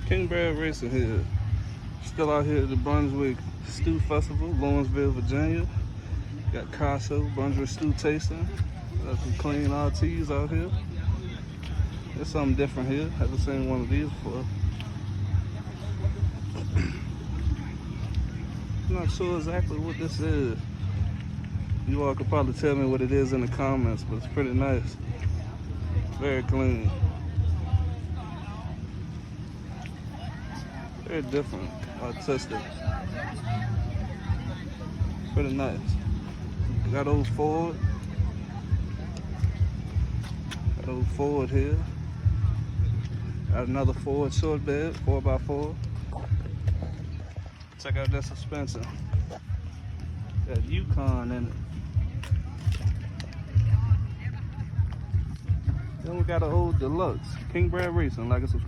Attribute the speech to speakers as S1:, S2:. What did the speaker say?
S1: King Brad Racing here. Still out here at the Brunswick Stew Festival, Lawrenceville, Virginia. Got Casa, Brunswick Stew Tasting. Got some clean RTs out here. There's something different here. Haven't seen one of these before. I'm not sure exactly what this is. You all could probably tell me what it is in the comments, but it's pretty nice. Very clean. Very different, artistic. Pretty nice. Got old Ford. Got old Ford here. Got another Ford short bed, 4x4. Check out that suspension. Got Yukon in it. Then we got an old Deluxe. King Brad Racing, like and subscribe.